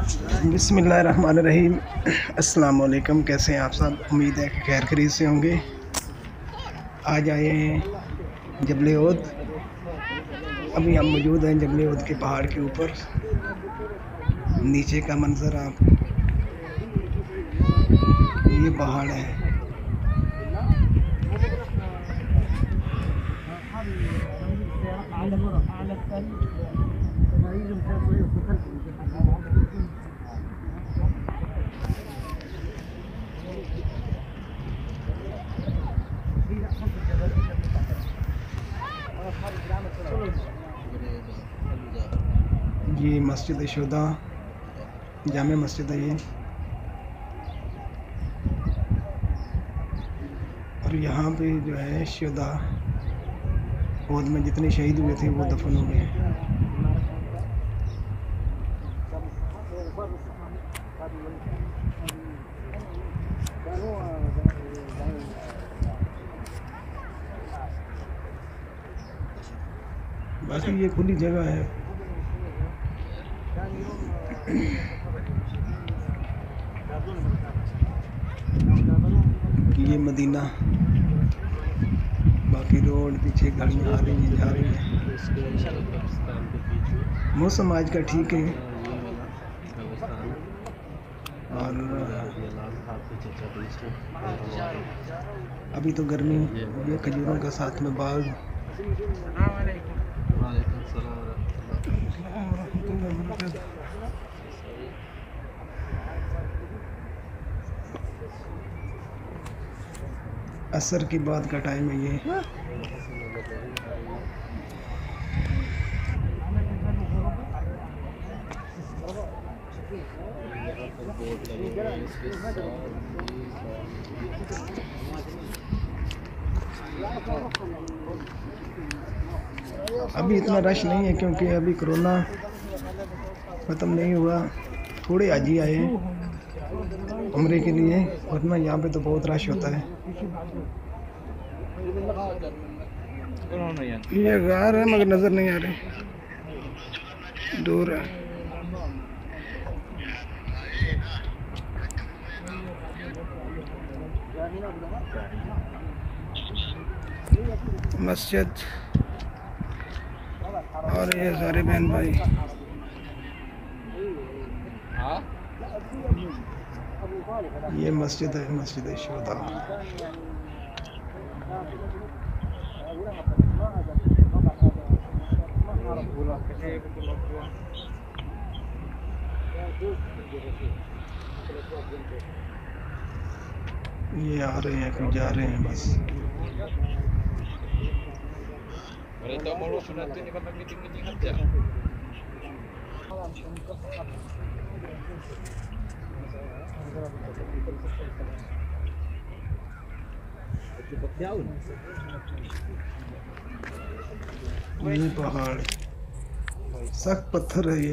बिस्मिल्लाहिर्रहमानिर्रहीम। अस्सलाम वालेकुम। कैसे हैं आप सब? उम्मीद है कि खैर खरीद से होंगे। आज आए हैं जबल ओद। अभी हम मौजूद हैं जबल ओद के पहाड़ के ऊपर। नीचे का मंजर आप ये पहाड़ है। ये मस्जिद शुदा जामे मस्जिद है ये, और यहाँ पे जो है शुदा ओद में जितने शहीद हुए थे वो दफन हो गए। बाकी ये खुली जगह है। ये मदीना, बाकी रोड पीछे गाड़ियाँ आ रही हैं जा रही हैं। मौसम आज का ठीक है और अभी तो गर्मी। ये खजूरों का साथ में बाग। असर के बाद का टाइम है ये। अभी इतना रश नहीं है क्योंकि अभी कोरोना ख़त्म नहीं हुआ। थोड़े हाजी आए हैं उम्रे के लिए, वरना यहाँ पे तो बहुत रश होता है। ये गार है मगर नज़र नहीं आ रही, दूर है। मस्जिद और ये सारे बहन भाई। ये मस्जिद है, मस्जिद शुदा। ये आ रहे हैं, फिर जा रहे हैं बस। ये पहाड़ सख्त पत्थर है ये।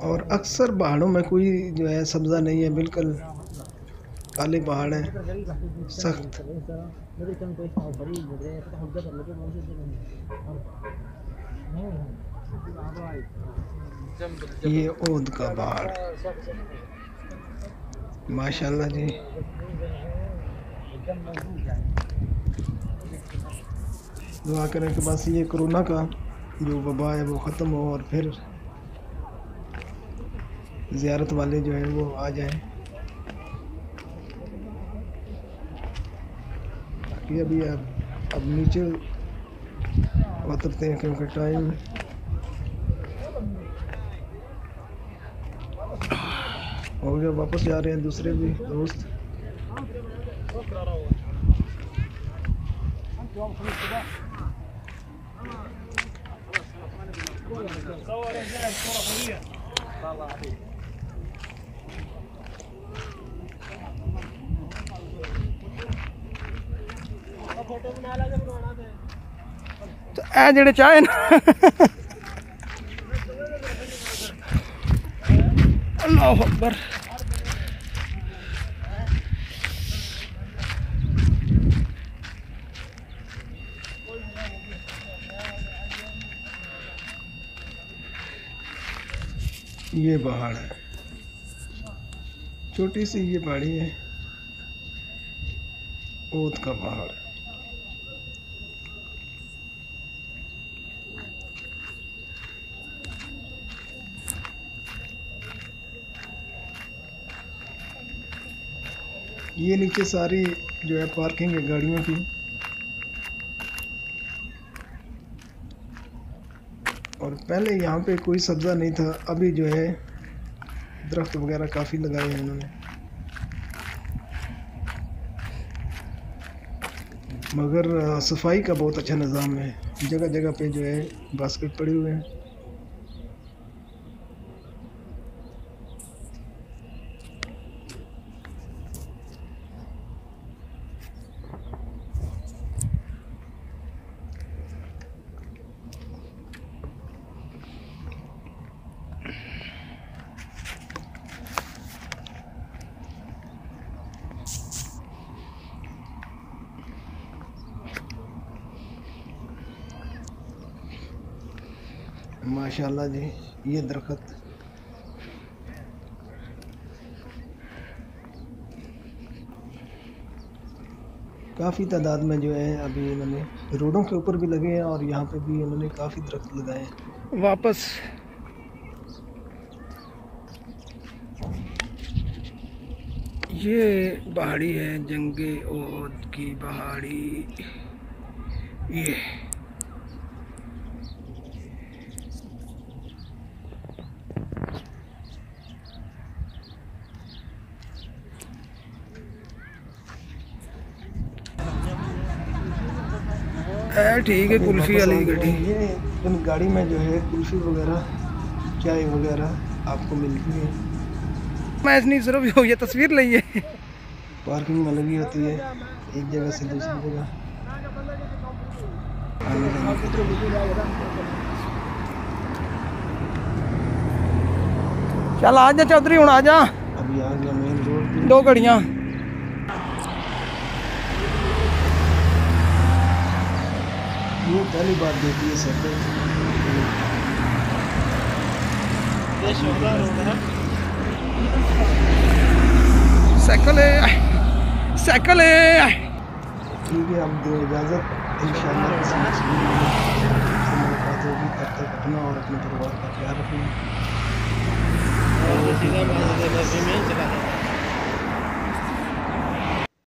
और अक्सर पहाड़ों में कोई जो है सब्ज़ा नहीं है, बिल्कुल काले पहाड़ हैं सख्त। ये ओद का पहाड़ माशाल्लाह जी। दुआ करें कि बस ये कोरोना का जो वबा है वो ख़त्म हो और फिर ज़ियारत वाले जो है वो आ जाएं। बाकी अभी अब नीचे उतरते हैं क्योंकि टाइम हो गया। वापस जा रहे हैं दूसरे भी दोस्त। ए जेड़े चाहे ना अल्लाह अकबर। ये पहाड़ है, छोटी सी ये पहाड़ी है, ओद का पहाड़। ये नीचे सारी जो है पार्किंग है गाड़ियों की। और पहले यहाँ पे कोई सब्ज़ा नहीं था, अभी जो है दरख्त वगैरह काफ़ी लगाए हैं उन्होंने। मगर सफाई का बहुत अच्छा निज़ाम है, जगह जगह पे जो है बास्केट पड़े हुए हैं। माशाल्लाह जी, ये दरख्त काफ़ी तादाद में जो है अभी इन्होंने रोडों के ऊपर भी लगे हैं और यहाँ पे भी इन्होंने काफ़ी दरख्त लगाए हैं। वापस ये पहाड़ी है, जंगे ओद की पहाड़ी। ये ठीक है, कुल्फ़ी वाली गड्डी। ये इन गाड़ी में जो है कुल्फ़ी वगैरह, चाय वगैरह आपको मिलती है। मैं नहीं सिर्फ ये तस्वीर ली है, पार्किंग में लगी होती है एक जगह से दूसरी जगह। चल आ जा चौधरी, हूँ आ जा। अभी आ गया मेन रोड, 2 घड़ियाँ। ये पहली बार देखी है सर। साइकिल है, साइकिल है। ठीक है, अब दो इजाज़त, इंशाअल्लाह किसी नेक्स्ट वीडियो में मुलाकात होगी। तब तक अपना और अपने परिवार का ख्याल रखें।